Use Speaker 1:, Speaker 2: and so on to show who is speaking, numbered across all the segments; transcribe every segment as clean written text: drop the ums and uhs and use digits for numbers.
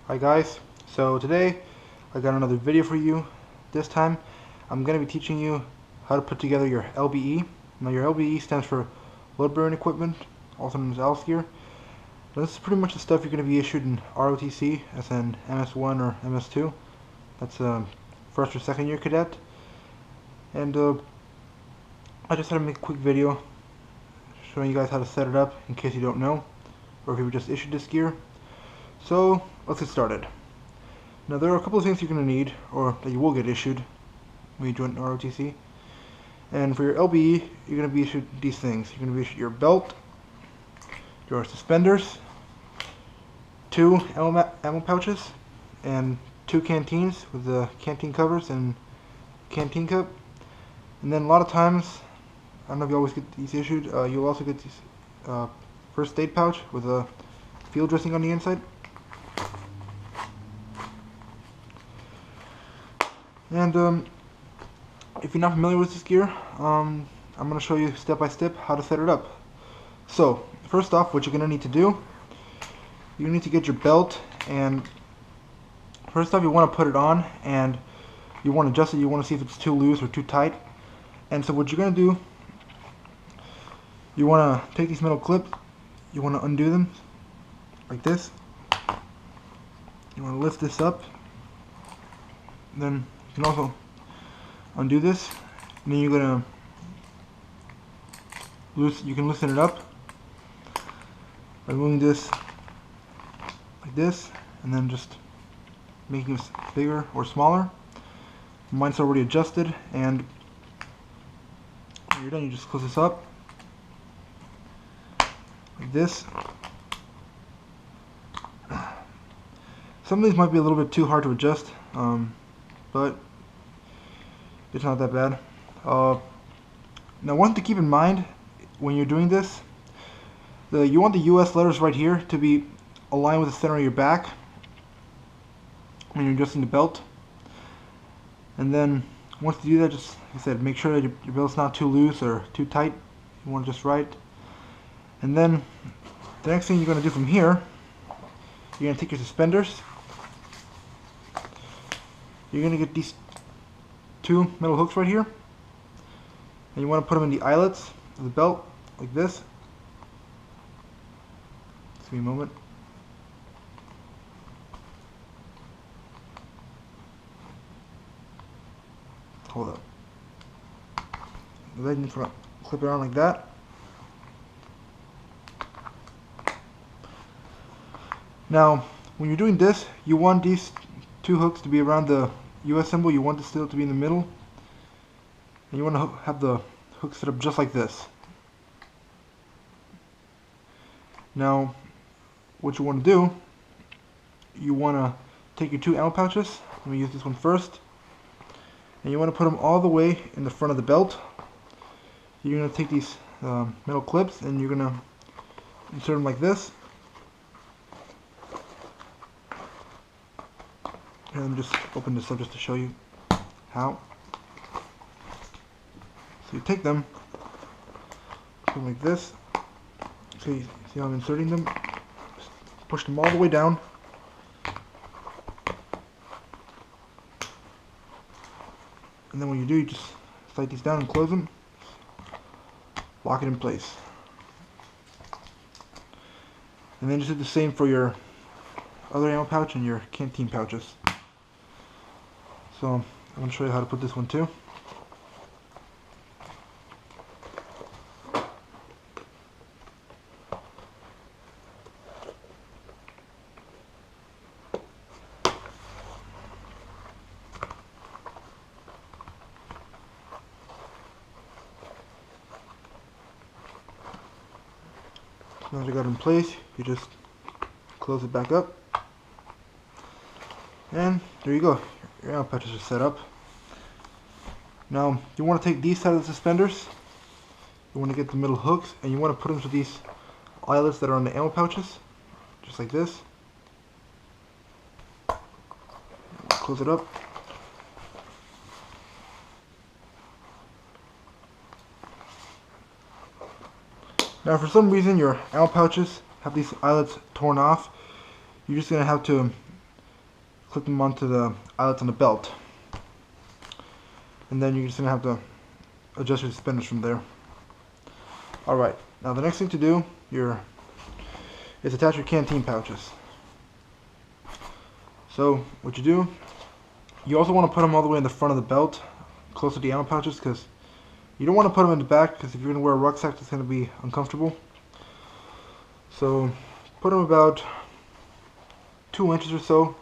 Speaker 1: Hi guys, so today I got another video for you. This time I'm going to be teaching you how to put together your LBE. Now your LBE stands for load bearing equipment, also known as ALS gear. Now this is pretty much the stuff you're going to be issued in ROTC as an MS1 or MS2. That's a first or second year cadet. And I just had to make a quick video showing you guys how to set it up in case you don't know, or if you were just issued this gear. So let's get started. Now there are a couple of things you're going to need, or that you will get issued when you join ROTC. And for your LBE, you're going to be issued these things. You're going to be issued your belt, your suspenders, 2 ammo pouches, and 2 canteens with the canteen covers and canteen cup. And then a lot of times, I don't know if you always get these issued, you'll also get these first aid pouch with a field dressing on the inside. And if you're not familiar with this gear, I'm going to show you step by step how to set it up. So first off, what you're going to need to do, you need to get your belt, and first off you want to put it on and you want to adjust it. You want to see if it's too loose or too tight. And so what you're going to do, you want to take these metal clips, you want to undo them like this. You want to lift this up, then you can also undo this, and then you're gonna you can loosen it up by moving this like this, and then just making this bigger or smaller. Mine's already adjusted, and when you're done, you just close this up like this. Some of these might be a little bit too hard to adjust, but it's not that bad. Now, one thing to keep in mind when you're doing this, you want the US letters right here to be aligned with the center of your back when you're adjusting the belt. And then once you do that, just like I said, make sure that your belt's not too loose or too tight. You want it just right. And then the next thing you're going to do from here, you're going to take your suspenders. You're going to get these 2 metal hooks right here, and you want to put them in the eyelets of the belt like this. Just give me a moment. Hold up. Then you clip it on like that. Now, when you're doing this, you want these 2 hooks to be around the US symbol. You want the still to be in the middle, and you want to have the hook set up just like this. Now, what you want to do, you want to take your 2 ammo pouches. Let me use this one first, and you want to put them all the way in the front of the belt. You're going to take these metal clips, and you're going to insert them like this. And let me just open this up just to show you how. So you take them, put them like this. So you see how I'm inserting them? Just push them all the way down. And then when you do, you just slide these down and close them. Lock it in place. And then just do the same for your other ammo pouch and your canteen pouches. So I'm going to show you how to put this one too. Once you got it in place, you just close it back up, and there you go. Your ammo pouches are set up. Now you want to take these side of the suspenders, you want to get the middle hooks, and you want to put them to these eyelets that are on the ammo pouches, just like this. Close it up. Now for some reason your ammo pouches have these eyelets torn off, you're just going to have to clip them onto the eyelets on the belt. And then you're just going to have to adjust your suspenders from there. Alright, now the next thing to do is attach your canteen pouches. So what you do, you also want to put them all the way in the front of the belt, close to the ammo pouches, because you don't want to put them in the back, because if you're going to wear a rucksack, it's going to be uncomfortable. So put them about 2 inches or so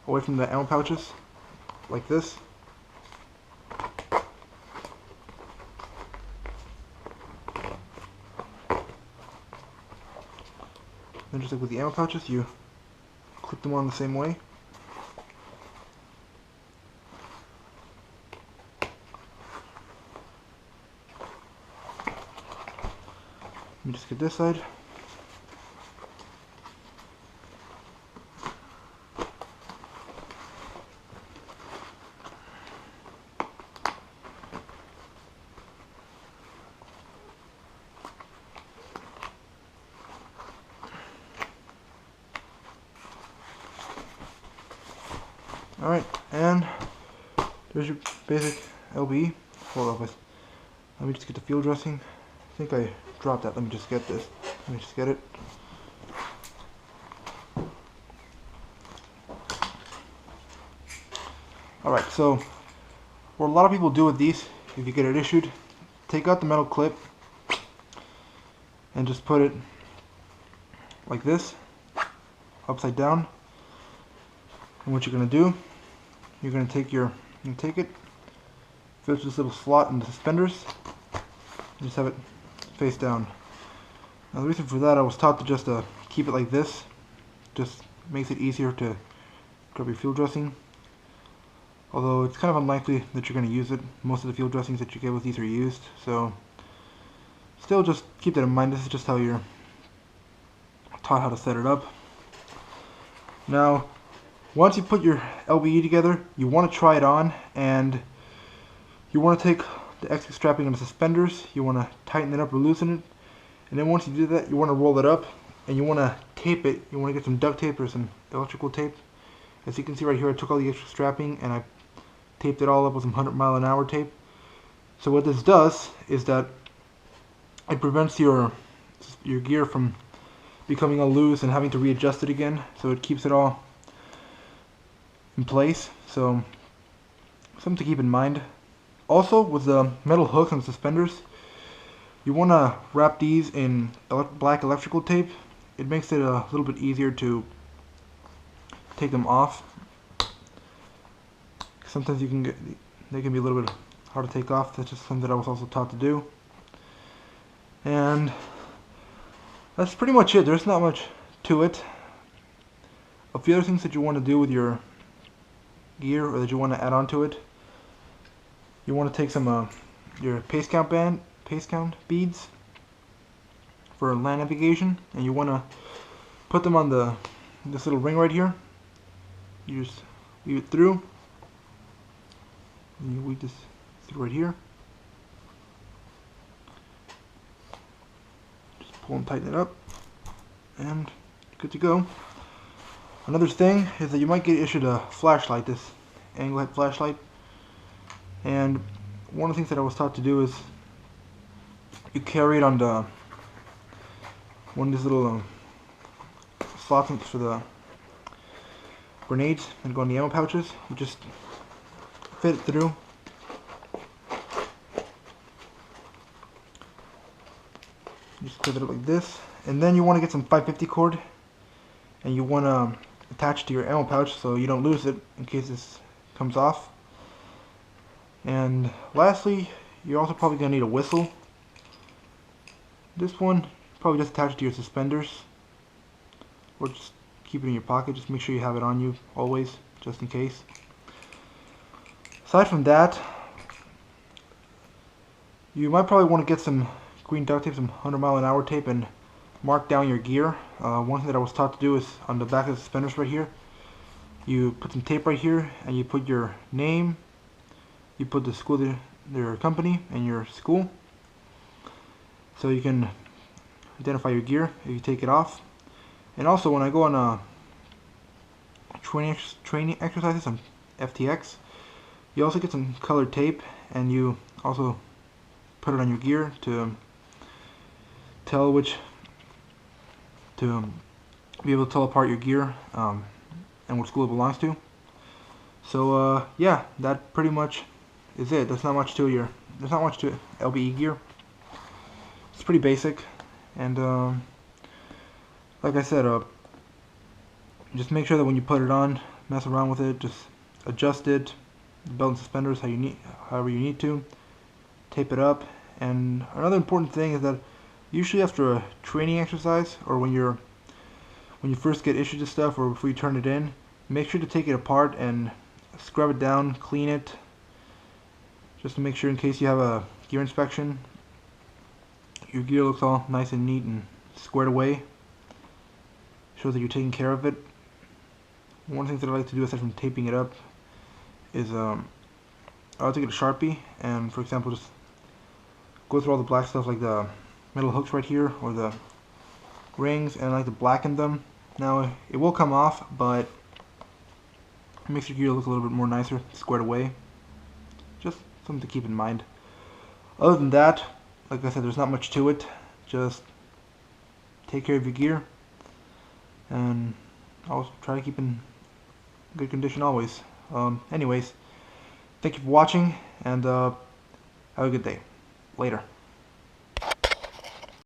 Speaker 1: away from the ammo pouches, like this. Then just like with the ammo pouches, you clip them on the same way. Let me just get this side. Alright, and there's your basic LBE. Hold up, let me just get the field dressing. I think I dropped that. Let me just get this. Let me just get it. Alright, so what a lot of people do with these, if you get it issued, take out the metal clip and just put it like this, upside down. And what you're going to do, you're going to take it, fill this little slot in the suspenders, and just have it face down. Now the reason for that, I was taught to just keep it like this. Just makes it easier to grab your field dressing. Although it's kind of unlikely that you're going to use it. Most of the field dressings that you get with these are used. So still just keep that in mind. This is just how you're taught how to set it up. Now once you put your LBE together, you want to try it on, and you want to take the extra strapping on the suspenders, you want to tighten it up or loosen it, and then once you do that, you want to roll it up, and you want to tape it. You want to get some duct tape or some electrical tape. As you can see right here, I took all the extra strapping and I taped it all up with some 100-mile-an-hour tape. So what this does is that it prevents your gear from becoming all loose and having to readjust it again, so it keeps it all in place. So something to keep in mind. Also, with the metal hooks and suspenders, you want to wrap these in black electrical tape. It makes it a little bit easier to take them off. Sometimes they can be a little bit hard to take off. That's just something that I was also taught to do. And that's pretty much it. There's not much to it. A few other things that you want to do with your gear, or that you want to add on to it, you want to take some your pace count beads for land navigation, and you want to put them on this little ring right here. You just weave it through, and you weave this through right here. Just pull and tighten it up, and good to go. Another thing is that you might get issued a flashlight, this angle head flashlight, and one of the things that I was taught to do is you carry it on one of these little slots for the grenades and go in the ammo pouches. You just fit it through. You just fit it up like this, and then you want to get some 550 cord, and you want to attach to your ammo pouch so you don't lose it in case this comes off. And lastly, you're also probably going to need a whistle. This one probably just attach it to your suspenders, or just keep it in your pocket. Just make sure you have it on you always, just in case. Aside from that, you might probably want to get some green duct tape, some 100-mile-an-hour tape, and mark down your gear. One thing that I was taught to do is on the back of the suspenders right here, you put some tape right here, and you put your name, you put the school, your company, and your school, so you can identify your gear if you take it off. And also, when I go on training exercises on FTX. You also get some colored tape, and you also put it on your gear to tell be able to tell apart your gear and what school it belongs to. So yeah, that pretty much is it. There's not much to LBE gear. It's pretty basic, and like I said, just make sure that when you put it on, mess around with it, just adjust it, belt and suspenders however you need to, tape it up. And another important thing is that usually after a training exercise, or when you first get issued this stuff, or before you turn it in, make sure to take it apart and scrub it down, clean it, just to make sure in case you have a gear inspection, your gear looks all nice and neat and squared away. Shows that you're taking care of it. One thing that I like to do aside from taping it up is I like to get a Sharpie and, for example, just go through all the black stuff like the metal hooks right here or the rings, and I like to blacken them. Now it will come off, but it makes your gear look a little bit more nicer, squared away. Just something to keep in mind. Other than that, like I said, there's not much to it. Just take care of your gear, and I'll try to keep in good condition always. Anyways, thank you for watching, and have a good day. Later.